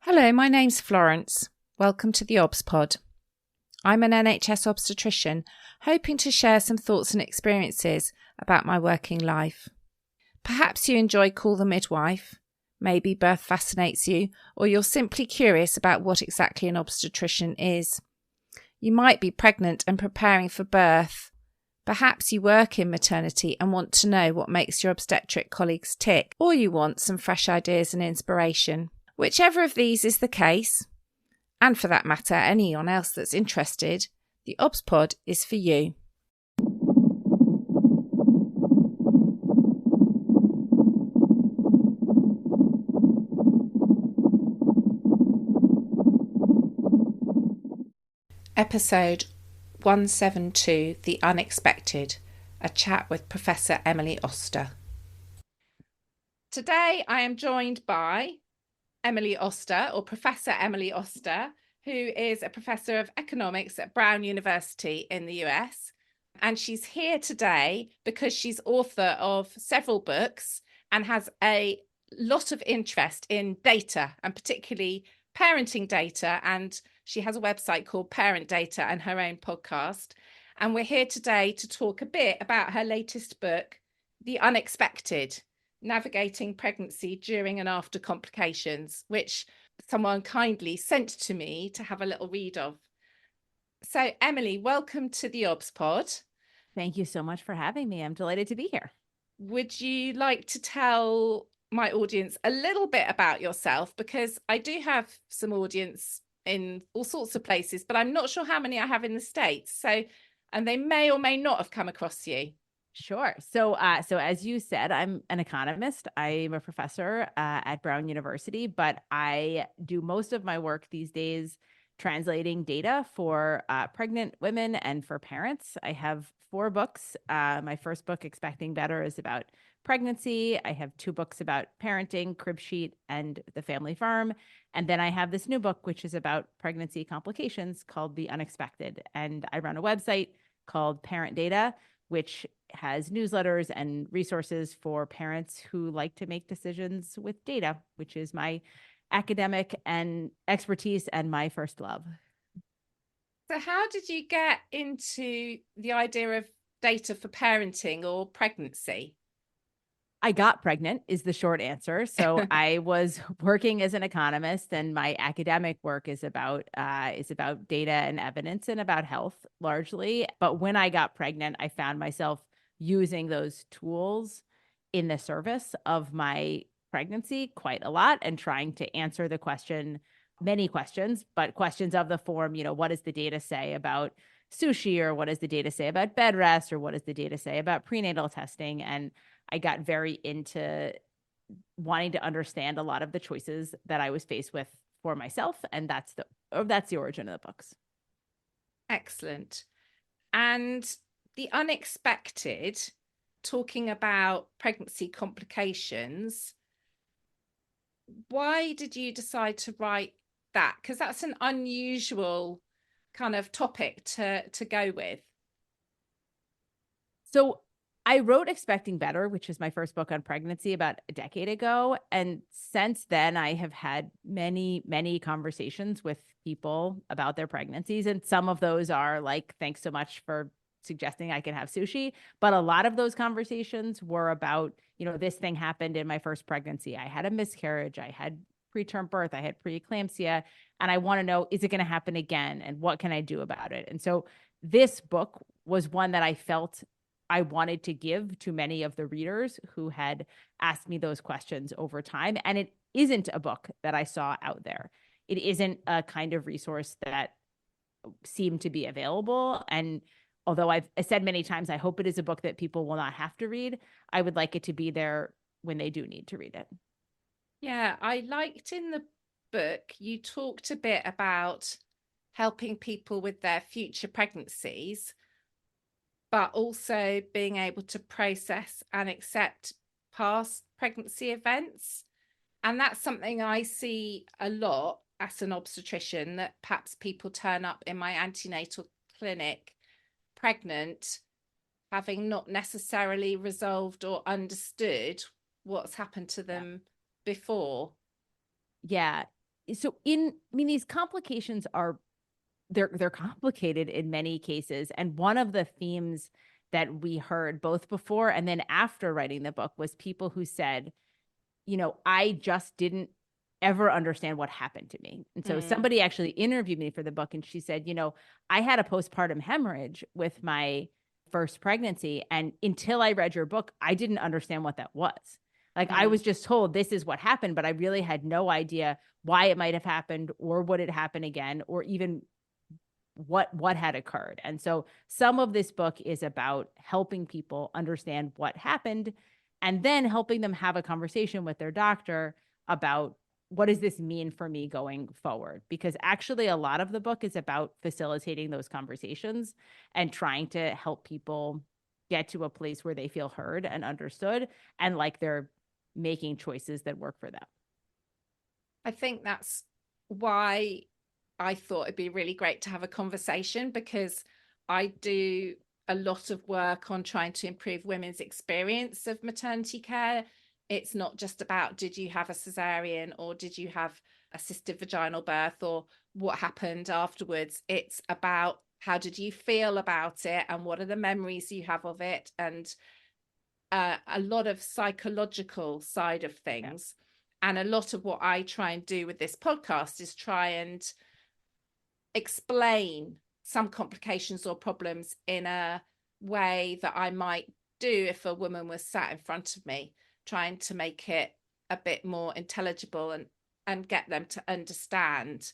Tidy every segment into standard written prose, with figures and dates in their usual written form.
Hello, my name's Florence. Welcome to the OBS Pod. I'm an NHS obstetrician, hoping to share some thoughts and experiences about my working life. Perhaps you enjoy Call the Midwife, maybe birth fascinates you, or you're simply curious about what exactly an obstetrician is. You might be pregnant and preparing for birth. Perhaps you work in maternity and want to know what makes your obstetric colleagues tick, or you want some fresh ideas and inspiration. Whichever of these is the case, and for that matter anyone else that's interested, the OBS Pod is for you. Episode 172, The Unexpected, a chat with Professor Emily Oster. Today I am joined by Emily Oster, or Professor Emily Oster, who is a professor of economics at Brown University in the US. And she's here today because she's author of several books and has a lot of interest in data, and particularly parenting data. And she has a website called Parent Data and her own podcast. And we're here today to talk a bit about her latest book, The Unexpected: Navigating Pregnancy During and After Complications, which someone kindly sent to me to have a little read of. So, Emily, welcome to the OBS Pod. Thank you so much for having me. I'm delighted to be here. Would you like to tell my audience a little bit about yourself? Because I do have some audience in all sorts of places, but I'm not sure how many I have in the States. So, and they may or may not have come across you. Sure. So as you said, I'm an economist. I'm a professor at Brown University, but I do most of my work these days translating data for pregnant women and for parents. I have 4 books. My first book, Expecting Better, is about pregnancy. I have 2 books about parenting, Crib Sheet and The Family Farm. And then I have this new book, which is about pregnancy complications, called The Unexpected. And I run a website called Parent Data, which has newsletters and resources for parents who like to make decisions with data, which is my academic and expertise and my first love. So how did you get into the idea of data for parenting or pregnancy? I got pregnant is the short answer. So I was working as an economist, and my academic work is about data and evidence and about health largely. But when I got pregnant, I found myself using those tools in the service of my pregnancy quite a lot, and trying to answer the question, many questions, but questions of the form, what does the data say about sushi, or what does the data say about bed rest, or what does the data say about prenatal testing? And I got very into wanting to understand a lot of the choices that I was faced with for myself. And that's the origin of the books. Excellent. And The Unexpected, talking about pregnancy complications, why did you decide to write that? Because that's an unusual kind of topic to go with. So I wrote Expecting Better, which is my first book on pregnancy, about a decade ago. And since then, I have had many, many conversations with people about their pregnancies. And some of those are like, thanks so much for suggesting I can have sushi. But a lot of those conversations were about, this thing happened in my first pregnancy. I had a miscarriage. I had preterm birth. I had preeclampsia. And I want to know, is it going to happen again? And what can I do about it? And so this book was one that I felt I wanted to give to many of the readers who had asked me those questions over time. And it isn't a book that I saw out there. It isn't a kind of resource that seemed to be available. And although I've said many times, I hope it is a book that people will not have to read, I would like it to be there when they do need to read it. Yeah, I liked in the book, you talked a bit about helping people with their future pregnancies, but also being able to process and accept past pregnancy events. And that's something I see a lot as an obstetrician, that perhaps people turn up in my antenatal clinic pregnant, having not necessarily resolved or understood what's happened to them before. Yeah. So these complications are, they're complicated in many cases. And one of the themes that we heard both before and then after writing the book was people who said, I just didn't ever understand what happened to me. And so somebody actually interviewed me for the book and she said, I had a postpartum hemorrhage with my first pregnancy. And until I read your book, I didn't understand what that was. Like I was just told this is what happened, but I really had no idea why it might have happened or would it happen again, or even what had occurred. And so some of this book is about helping people understand what happened and then helping them have a conversation with their doctor about what does this mean for me going forward? Because actually a lot of the book is about facilitating those conversations and trying to help people get to a place where they feel heard and understood and like they're making choices that work for them. I think that's why I thought it'd be really great to have a conversation, because I do a lot of work on trying to improve women's experience of maternity care. It's not just about did you have a cesarean or did you have assisted vaginal birth or what happened afterwards. It's about how did you feel about it and what are the memories you have of it, and a lot of psychological side of things. Yeah. And a lot of what I try and do with this podcast is try and explain some complications or problems in a way that I might do if a woman was sat in front of me, trying to make it a bit more intelligible and get them to understand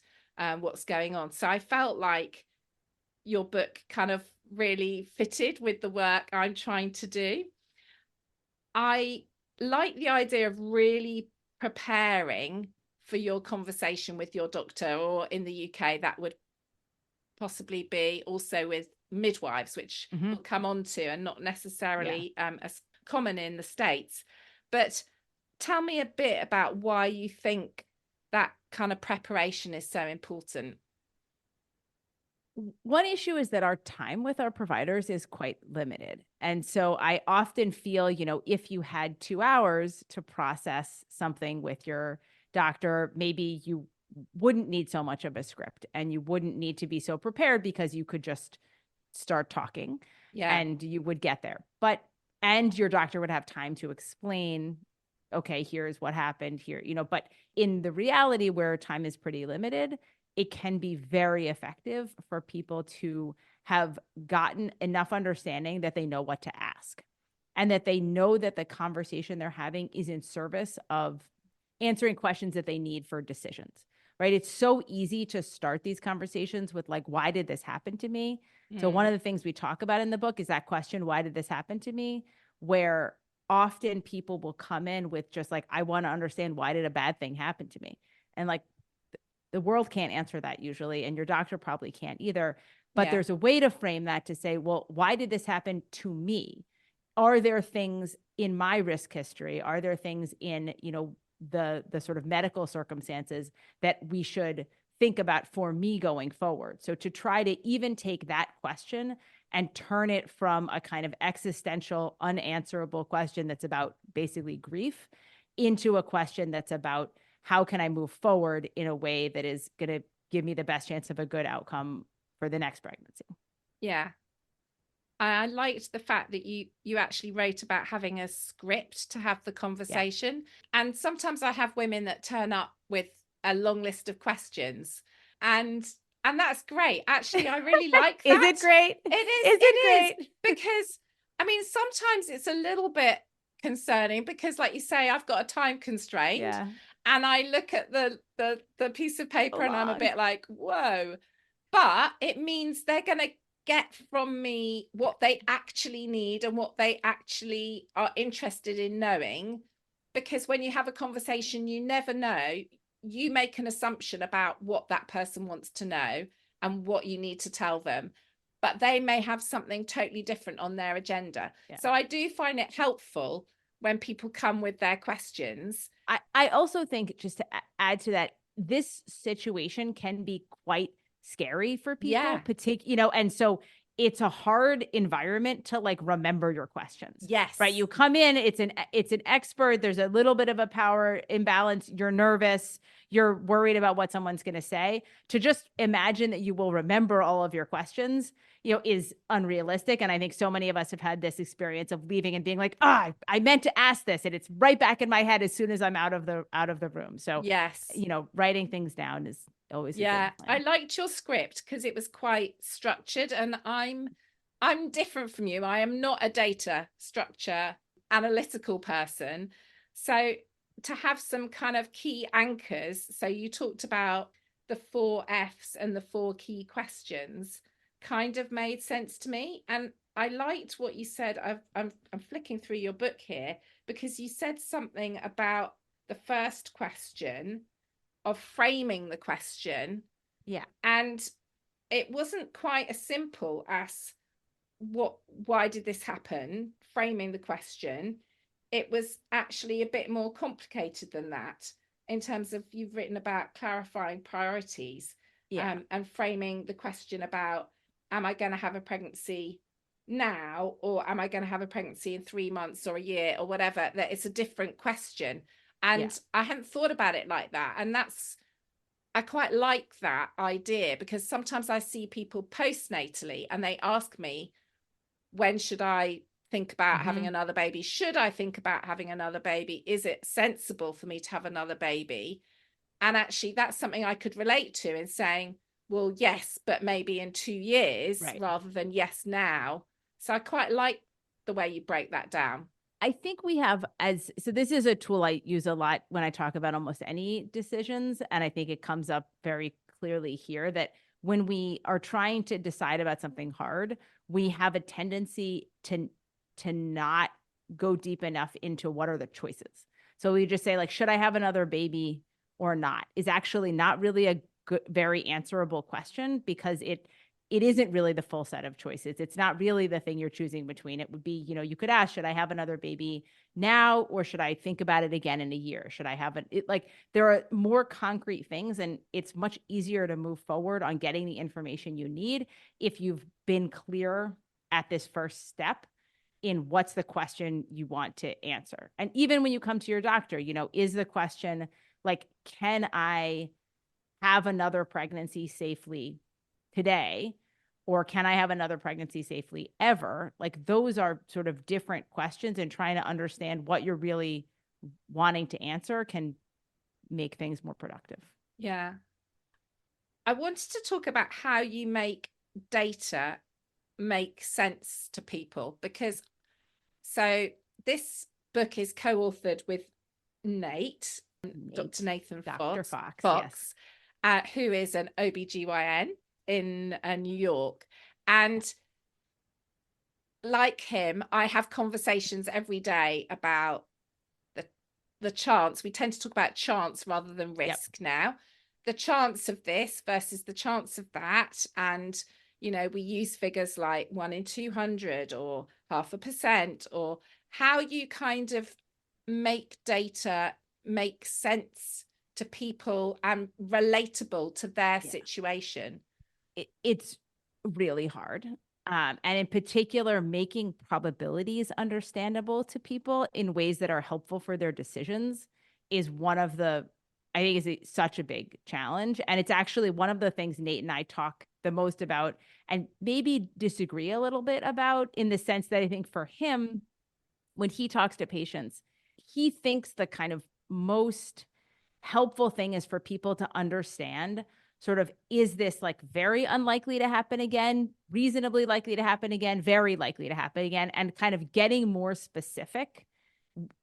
what's going on. So I felt like your book kind of really fitted with the work I'm trying to do. I like the idea of really preparing for your conversation with your doctor, or in the UK, that would possibly be also with midwives, which we'll come on to, and not necessarily as common in the States. But tell me a bit about why you think that kind of preparation is so important. One issue is that our time with our providers is quite limited. And so I often feel, if you had 2 hours to process something with your doctor, maybe you wouldn't need so much of a script and you wouldn't need to be so prepared because you could just start talking and you would get there. And your doctor would have time to explain, okay, here's what happened here, but in the reality where time is pretty limited, it can be very effective for people to have gotten enough understanding that they know what to ask and that they know that the conversation they're having is in service of answering questions that they need for decisions, right? It's so easy to start these conversations with like, why did this happen to me? So one of the things we talk about in the book is that question, why did this happen to me? Where often people will come in with just like, I want to understand, why did a bad thing happen to me? And like, the world can't answer that usually, and your doctor probably can't either. But there's a way to frame that to say, well, why did this happen to me? Are there things in my risk history? Are there things in, the sort of medical circumstances that we should think about for me going forward? So to try to even take that question and turn it from a kind of existential, unanswerable question that's about basically grief into a question that's about how can I move forward in a way that is going to give me the best chance of a good outcome for the next pregnancy? Yeah. I liked the fact that you actually wrote about having a script to have the conversation. Yeah. And sometimes I have women that turn up with a long list of questions, and that's great. Actually, I really like that. Is it great? It is because I mean, sometimes it's a little bit concerning because, like you say, I've got a time constraint. Yeah. And I look at the piece of paper and I'm a bit like, whoa. But it means they're going to get from me what they actually need and what they actually are interested in knowing. Because when you have a conversation, you never know. You make an assumption about what that person wants to know and what you need to tell them. But they may have something totally different on their agenda. Yeah. So I do find it helpful when people come with their questions. I also think, just to add to that, this situation can be quite scary for people, and so it's a hard environment to like remember your questions. Yes. Right. You come in, it's an expert. There's a little bit of a power imbalance. You're nervous. you're worried about what someone's going to say, to just imagine that you will remember all of your questions, is unrealistic. And I think so many of us have had this experience of leaving and being like, I meant to ask this, and it's right back in my head as soon as I'm out of the room. So, Yes. writing things down is always a Yeah, good I plan. liked your script because it was quite structured, and I'm different from you. I am not a data structure analytical person. So to have some kind of key anchors, so you talked about the 4 F's and the 4 key questions kind of made sense to me. And I liked what you said. I'm flicking through your book here because you said something about the first question of framing the question. Yeah. And it wasn't quite as simple as why did this happen, framing the question. It was actually a bit more complicated than that, in terms of, you've written about clarifying priorities, Yeah. and framing the question about, am I going to have a pregnancy now, or am I going to have a pregnancy in 3 months or a year or whatever? That it's a different question. Yeah. And I hadn't thought about it like that. And I quite like that idea, because sometimes I see people postnatally and they ask me, when should I think about having another baby? Should I think about having another baby? Is it sensible for me to have another baby? And actually, that's something I could relate to, in saying, well, yes, but maybe in 2 years, Right. rather than yes now. So I quite like the way you break that down. I think we have, so this is a tool I use a lot when I talk about almost any decisions. And I think it comes up very clearly here that when we are trying to decide about something hard, we have a tendency to not go deep enough into what are the choices. So we just say, like, should I have another baby or not, is actually not really a good, very answerable question, because it isn't really the full set of choices. It's not really the thing you're choosing between. It would be, you could ask, should I have another baby now, or should I think about it again in a year? Should I have like, there are more concrete things, and it's much easier to move forward on getting the information you need if you've been clear at this first step in what's the question you want to answer. And even when you come to your doctor, is the question like, can I have another pregnancy safely today, or can I have another pregnancy safely ever? Like, those are sort of different questions, and trying to understand what you're really wanting to answer can make things more productive. Yeah. I wanted to talk about how you make data make sense to people, because this book is co-authored with Nate, Dr. Nathan Dr. Fox, Fox, yes. Who is an OBGYN in New York. And like him, I have conversations every day about the chance. We tend to talk about chance rather than risk now. The chance of this versus the chance of that. And, we use figures like 1 in 200 or 0.5%, or how you kind of make data make sense to people and relatable to their situation. It's really hard. And in particular, making probabilities understandable to people in ways that are helpful for their decisions is one of I think is such a big challenge. And it's actually one of the things Nate and I talk the most about, and maybe disagree a little bit about, in the sense that I think for him, when he talks to patients, he thinks the kind of most helpful thing is for people to understand sort of, is this like very unlikely to happen again, reasonably likely to happen again, very likely to happen again, and kind of getting more specific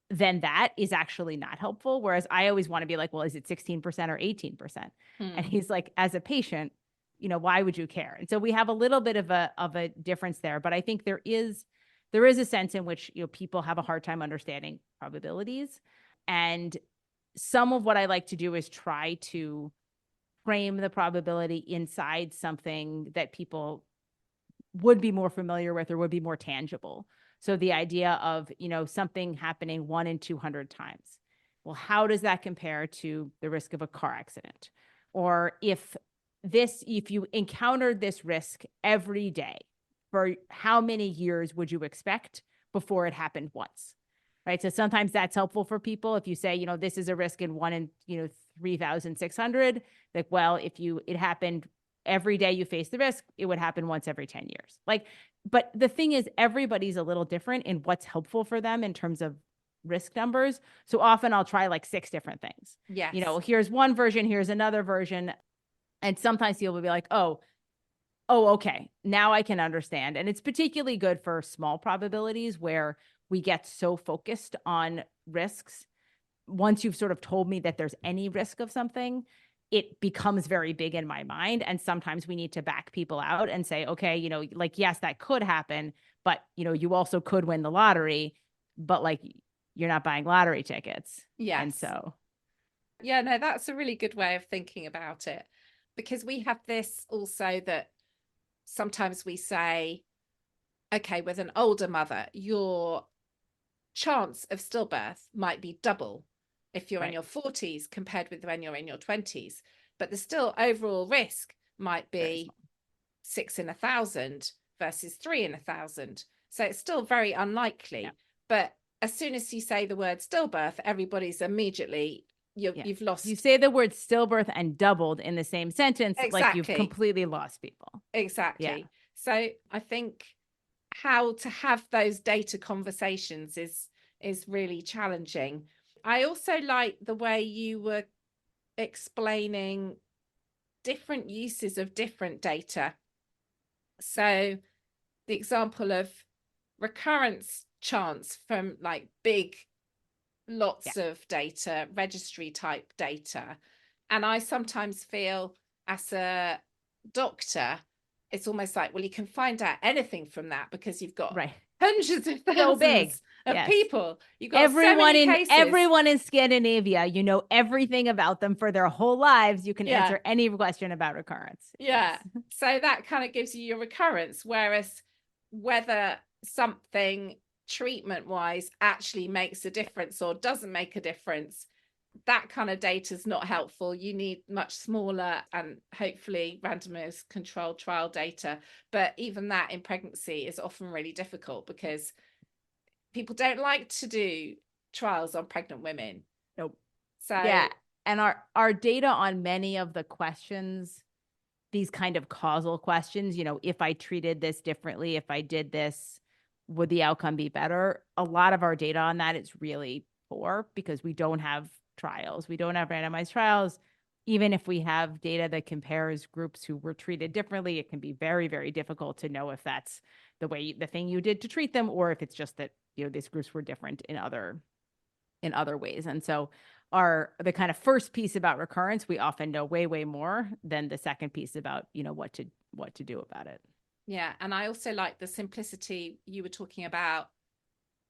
than that is actually not helpful. Whereas I always want to be like, well, is it 16% or 18%? And he's like, as a patient, why would you care? And so we have a little bit of a difference there, but I think there is a sense in which, people have a hard time understanding probabilities. And some of what I like to do is try to frame the probability inside something that people would be more familiar with or would be more tangible. So the idea of, something happening 1 in 200 times. Well, how does that compare to the risk of a car accident? Or if you encountered this risk every day, for how many years would you expect before it happened once? Right. So sometimes that's helpful for people. If you say, this is a risk in 1 in, 3,600. Like, well, if it happened every day you face the risk, it would happen once every 10 years. Like, but the thing is, everybody's a little different in what's helpful for them in terms of risk numbers. So often I'll try like 6 different things. Yes. Here's one version, here's another version. And sometimes people will be like, oh, okay, now I can understand. And it's particularly good for small probabilities where we get so focused on risks. Once you've sort of told me that there's any risk of something, it becomes very big in my mind. And sometimes we need to back people out and say, okay, like, yes, that could happen, but, you also could win the lottery, but like, you're not buying lottery tickets. Yes. And so. Yeah, no, that's a really good way of thinking about it, because we have this also that sometimes we say, okay, with an older mother, your chance of stillbirth might be double if you're in your 40s compared with when you're in your 20s, but the still overall risk might be 6 in 1,000 versus 3 in 1,000. So it's still very unlikely. Yeah. But as soon as you say the word stillbirth, everybody's immediately, you've lost. You say the word stillbirth and doubled in the same sentence, exactly. Like you've completely lost people. Exactly. Yeah. So I think how to have those data conversations is really challenging. I also like the way you were explaining different uses of different data. So the example of recurrence chance from like big lots of data, registry type data. And I sometimes feel as a doctor, it's almost like, well, you can find out anything from that because you've got hundreds of thousands of people. You've got everyone in Scandinavia, everything about them for their whole lives. You can answer any question about recurrence. Yeah. Yes. So that kind of gives you your recurrence, whereas whether something treatment wise actually makes a difference or doesn't make a difference, that kind of data is not helpful. You need much smaller and hopefully randomized controlled trial data. But even that in pregnancy is often really difficult because people don't like to do trials on pregnant women. Nope. So yeah. And our data on many of the questions, these kind of causal questions, if I treated this differently, if I did this, would the outcome be better? A lot of our data on that is really poor because we don't have trials. We don't have randomized trials. Even if we have data that compares groups who were treated differently, it can be very, very difficult to know if that's the thing you did to treat them, or if it's just that, these groups were different in other ways. And so the kind of first piece about recurrence, we often know way, way more than the second piece about, what to do about it. Yeah. And I also like the simplicity you were talking about,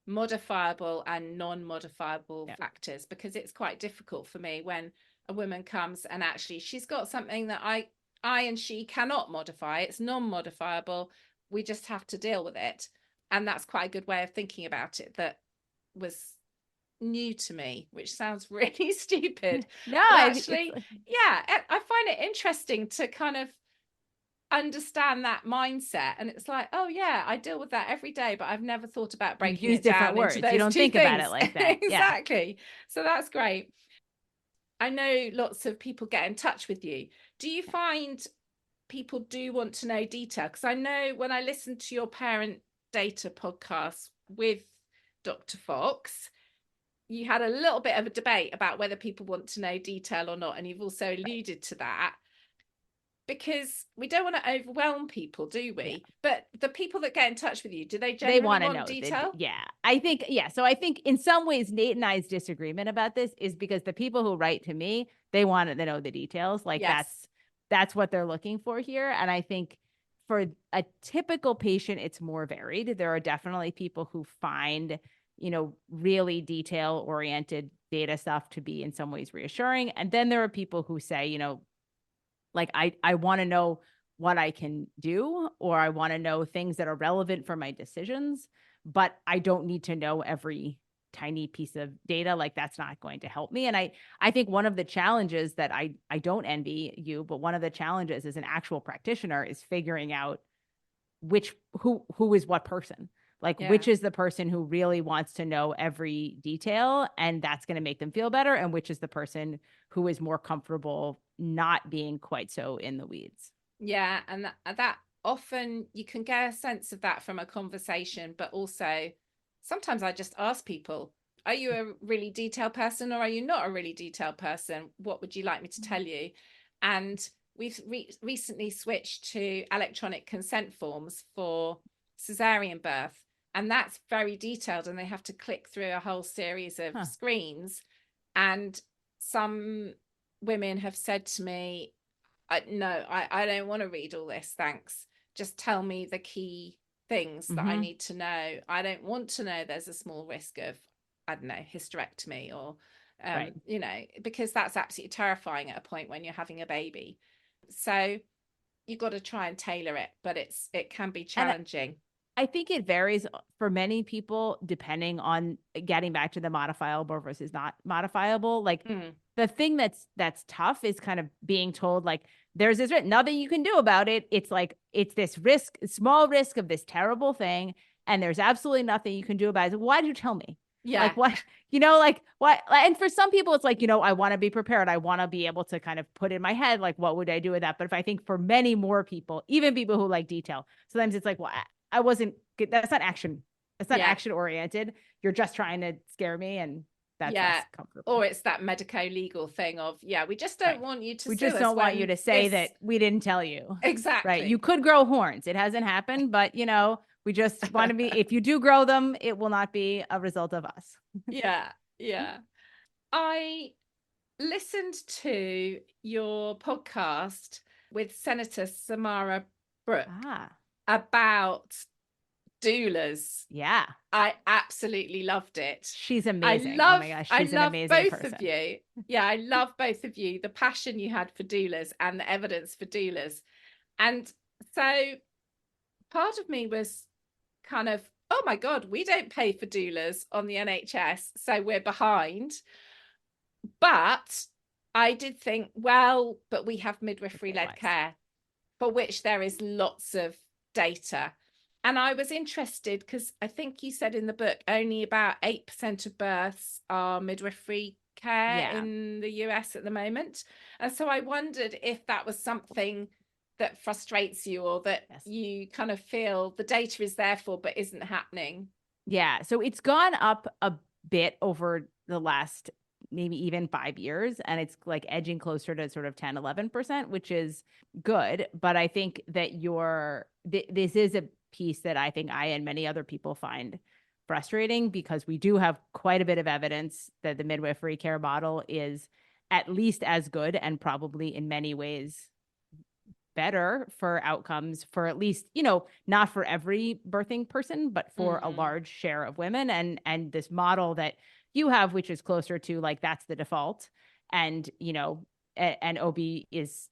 modifiable and non-modifiable factors, because it's quite difficult for me when a woman comes and actually she's got something that I and she cannot modify. It's non-modifiable. We just have to deal with it. And that's quite a good way of thinking about it that was new to me, which sounds really stupid. No, actually, I find it interesting to kind of understand that mindset, and it's like, oh yeah, I deal with that every day, but I've never thought about breaking it down different words. You don't think things. About it like that. Exactly. So that's great. I know lots of people get in touch with you. Do you find people do want to know detail? Because I know when I listened to your parent data podcast with Dr. Fox, you had a little bit of a debate about whether people want to know detail or not, and you've also alluded to that. Because we don't want to overwhelm people, do we? Yeah. But the people that get in touch with you, do they generally want to know detail? I think, So I think in some ways, Nate and I's disagreement about this is because the people who write to me, they want to know the details. Like that's what they're looking for here. And I think for a typical patient, it's more varied. There are definitely people who find, really detail-oriented data stuff to be in some ways reassuring. And then there are people who say, like, I want to know what I can do, or I want to know things that are relevant for my decisions, but I don't need to know every tiny piece of data. Like, that's not going to help me. And I think one of the challenges that I don't envy you, but one of the challenges as an actual practitioner is figuring out who is what person. Like, Yeah. which is the person who really wants to know every detail and that's going to make them feel better, and which is the person who is more comfortable not being quite so in the weeds. Yeah, and that often you can get a sense of that from a conversation, but also sometimes I just ask people, are you a really detailed person or are you not a really detailed person? What would you like me to tell you? And we've recently switched to electronic consent forms for cesarean birth, and that's very detailed, and they have to click through a whole series of screens. And some women have said to me, no, I don't want to read all this, thanks. Just tell me the key things that I need to know. I don't want to know there's a small risk of, I don't know, hysterectomy or, Right. you know, because that's absolutely terrifying at a point when you're having a baby. So you've got to try and tailor it, but it can be challenging. I think it varies for many people depending on, getting back to the modifiable versus not modifiable. Like the thing that's tough is kind of being told like there's this nothing you can do about it. It's like it's this risk, small risk of this terrible thing, and there's absolutely nothing you can do about it. Why did you tell me? Yeah. Like what, like what? And for some people, it's like, I want to be prepared. I want to be able to kind of put in my head, like, what would I do with that? But if I think for many more people, even people who like detail, sometimes it's like, well, I wasn't good. That's not action. That's not action oriented. You're just trying to scare me, and that's less comfortable. Or it's that medico-legal thing of, we just don't want you to We just don't want you to say that we didn't tell you. Exactly. Right. You could grow horns. It hasn't happened, but we just want to be, if you do grow them, it will not be a result of us. Yeah. I listened to your podcast with Senator Samara Brooke about doulas. Yeah. I absolutely loved it. She's amazing. Oh my gosh, she's an amazing both person. of you. Yeah, I love both of you, the passion you had for doulas and the evidence for doulas. And so part of me was kind of, oh my God, we don't pay for doulas on the NHS, so we're behind. But I did think, well, but we have midwifery-led care, for which there is lots of data. And I was interested because I think you said in the book only about 8% of births are midwifery care in the US at the moment. And so I wondered if that was something that frustrates you, or that you kind of feel the data is there for but isn't happening. Yeah. So it's gone up a bit over the last maybe even 5 years, and it's like edging closer to sort of 10-11%, which is good. But I think that this is a piece that I think I and many other people find frustrating, because we do have quite a bit of evidence that the midwifery care model is at least as good, and probably in many ways better for outcomes, for at least, not for every birthing person, but for a large share of women. And this model that you have, which is closer to like, that's the default. And, and OB is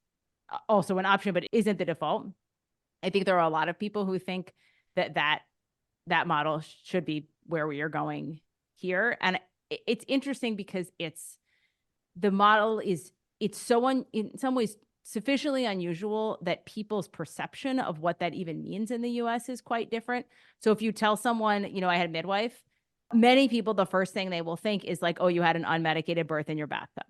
also an option, but isn't the default. I think there are a lot of people who think that model should be where we are going here. And it's interesting because the model is, it's so in some ways sufficiently unusual that people's perception of what that even means in the US is quite different. So if you tell someone, I had a midwife, many people, the first thing they will think is like, oh, you had an unmedicated birth in your bathtub.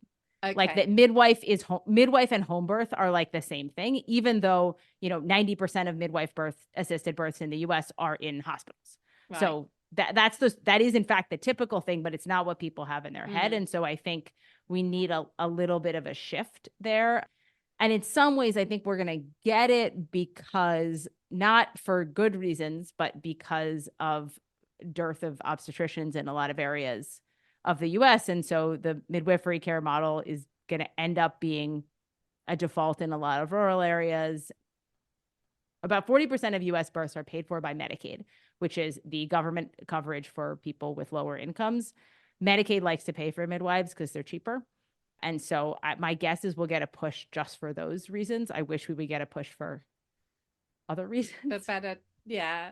Okay. Like that midwife and home birth are like the same thing, even though, 90% of midwife assisted births in the US are in hospitals. Right. So that is in fact the typical thing, but it's not what people have in their head. And so I think we need a little bit of a shift there. And in some ways, I think we're going to get it because, not for good reasons, but because of dearth of obstetricians in a lot of areas of the US. And so the midwifery care model is going to end up being a default in a lot of rural areas. About 40% of US births are paid for by Medicaid, which is the government coverage for people with lower incomes. Medicaid likes to pay for midwives because they're cheaper. And so my guess is we'll get a push just for those reasons. I wish we would get a push for other reasons. But better, yeah.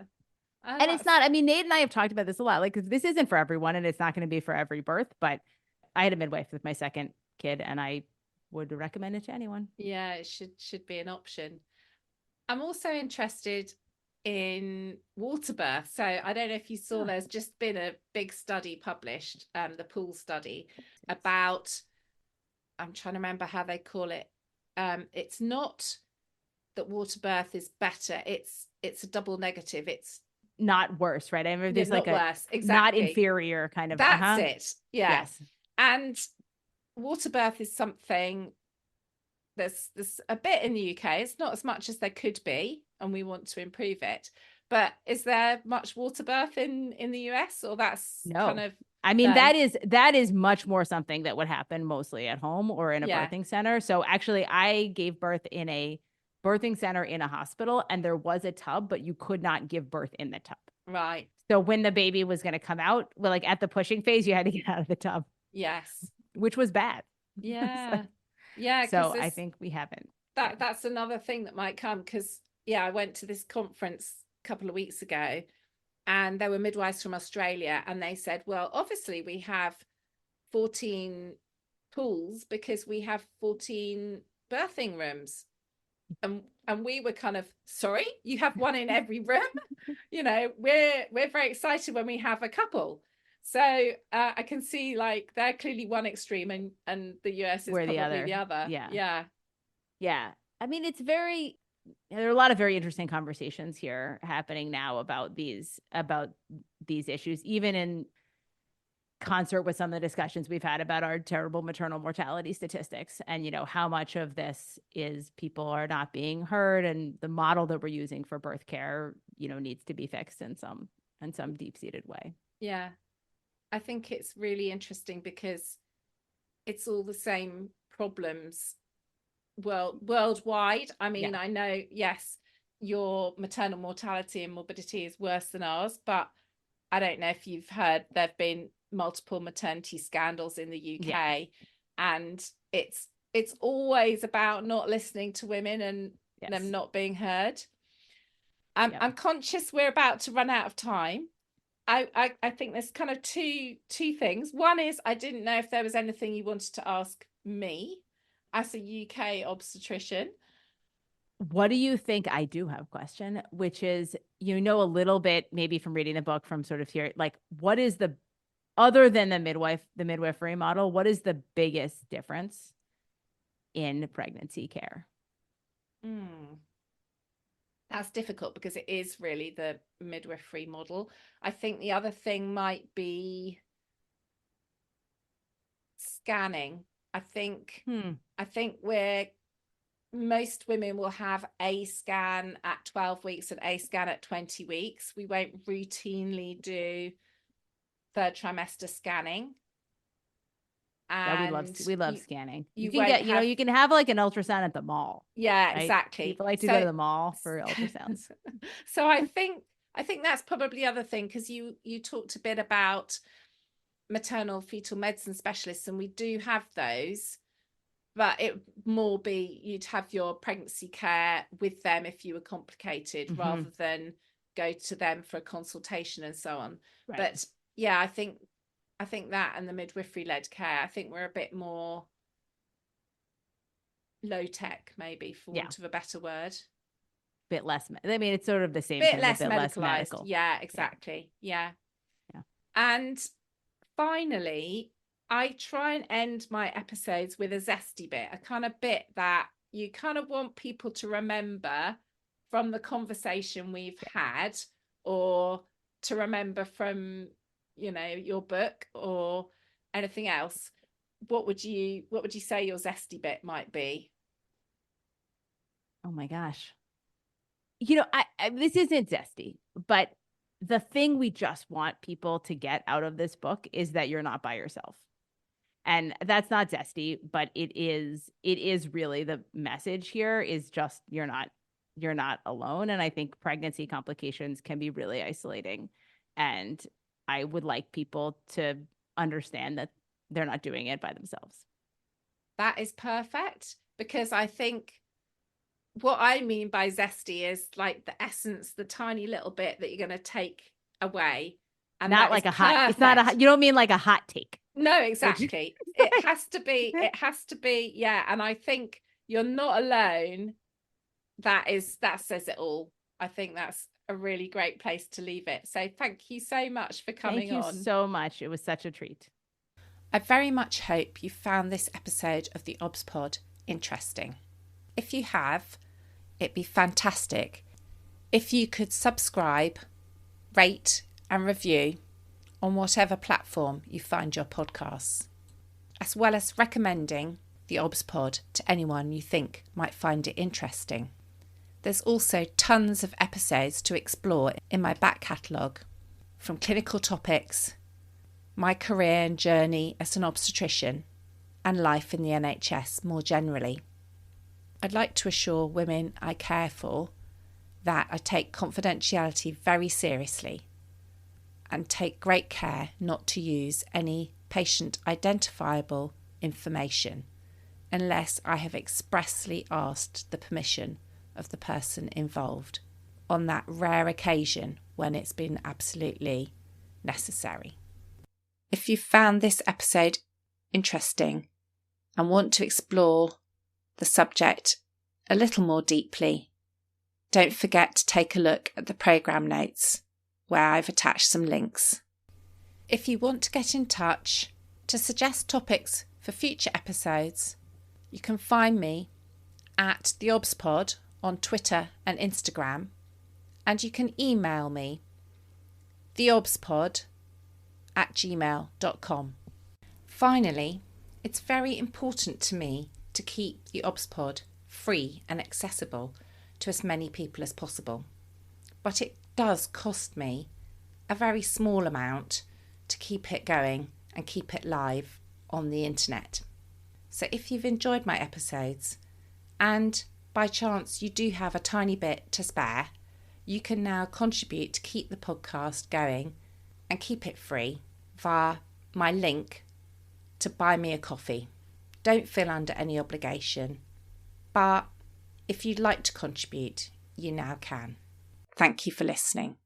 And it's not, Nate and I have talked about this a lot. Like, this isn't for everyone, and it's not going to be for every birth. But I had a midwife with my second kid, and I would recommend it to anyone. Yeah, it should be an option. I'm also interested, in water birth. So I don't know if you saw, there's just been a big study published, the pool study, about, I'm trying to remember how they call it. It's not that water birth is better. It's a double negative. It's not worse, right? I mean, there's like not a worse. not Exactly. inferior kind of. That's it. Yeah. Yes. And water birth is something, there's a bit in the UK. It's not as much as there could be, and we want to improve it. But is there much water birth in the US, or that's No. kind of, I mean, no. that is much more something that would happen mostly at home or in a Yeah. birthing center. So actually, I gave birth in a birthing center in a hospital, and there was a tub, but you could not give birth in the tub. Right. So when the baby was going to come out, well, like at the pushing phase, you had to get out of the tub. Yes. Which was bad. Yeah. Yeah. So I think we haven't. That's another thing that might come, because I went to this conference a couple of weeks ago, and there were midwives from Australia, and they said, well, obviously we have 14 pools because we have 14 birthing rooms. And we were kind of, sorry, you have one in every room? We're very excited when we have a couple. So I can see, like, they're clearly one extreme, and the US is probably the other. Yeah. I mean, there are a lot of very interesting conversations here happening now about these issues, even in concert with some of the discussions we've had about our terrible maternal mortality statistics, and how much of this is people are not being heard, and the model that we're using for birth care needs to be fixed in some deep-seated way. Yeah, I think it's really interesting because it's all the same problems worldwide. I mean, I know, yes, your maternal mortality and morbidity is worse than ours, but I don't know if you've heard, there've been multiple maternity scandals in the UK, and it's always about not listening to women and them not being heard. I'm conscious we're about to run out of time. I think there's kind of two things. One is, I didn't know if there was anything you wanted to ask me as a UK obstetrician. What do you think? I do have a question, which is, a little bit maybe from reading the book, from sort of here, like, what is other than the midwifery model, what is the biggest difference in pregnancy care? That's difficult because it is really the midwifery model. I think the other thing might be scanning. I think most women will have a scan at 12 weeks and a scan at 20 weeks. We won't routinely do third trimester scanning. And we love scanning. You can have like an ultrasound at the mall. Yeah, right? Exactly. People like to go to the mall for ultrasounds. So I think that's probably the other thing, because you talked a bit about maternal fetal medicine specialists, and we do have those, but it more be you'd have your pregnancy care with them if you were complicated, rather than go to them for a consultation and so on. Right. But yeah, I think that, and the midwifery led care, I think we're a bit more low tech, maybe, for want of a better word. Bit less. I mean, it's sort of the same bit thing, less bit medicalized. Less medical. Yeah, exactly. Yeah. And finally, I try and end my episodes with a zesty bit, a kind of bit that you kind of want people to remember from the conversation we've had, or to remember from your book or anything else. What would you say your zesty bit might be? Oh my gosh. I this isn't zesty, but the thing we just want people to get out of this book is that you're not by yourself. And that's not zesty, but it is really the message here, is just you're not alone. And I think pregnancy complications can be really isolating. And I would like people to understand that they're not doing it by themselves. That is perfect, because I think what I mean by zesty is like the essence, the tiny little bit that you're going to take away. And not like a hot, it's not a, you don't mean like a hot take. No, exactly. It has to be. Yeah. And I think you're not alone. That says it all. I think that's a really great place to leave it. So thank you so much for coming on. Thank you so much. It was such a treat. I very much hope you found this episode of the OBS Pod interesting. If you have, it'd be fantastic if you could subscribe, rate and review on whatever platform you find your podcasts, as well as recommending the OBS Pod to anyone you think might find it interesting. There's also tons of episodes to explore in my back catalogue, from clinical topics, my career and journey as an obstetrician, and life in the NHS more generally. I'd like to assure women I care for that I take confidentiality very seriously and take great care not to use any patient identifiable information unless I have expressly asked the permission of the person involved on that rare occasion when it's been absolutely necessary. If you found this episode interesting and want to explore the subject a little more deeply, don't forget to take a look at the programme notes where I've attached some links. If you want to get in touch to suggest topics for future episodes, you can find me at the OBSPod on Twitter and Instagram, and you can email me theobspod@gmail.com. Finally, it's very important to me to keep the OBSPod free and accessible to as many people as possible. But it does cost me a very small amount to keep it going and keep it live on the internet. So if you've enjoyed my episodes and by chance you do have a tiny bit to spare, you can now contribute to keep the podcast going and keep it free via my link to buy me a coffee. Don't feel under any obligation, but if you'd like to contribute, you now can. Thank you for listening.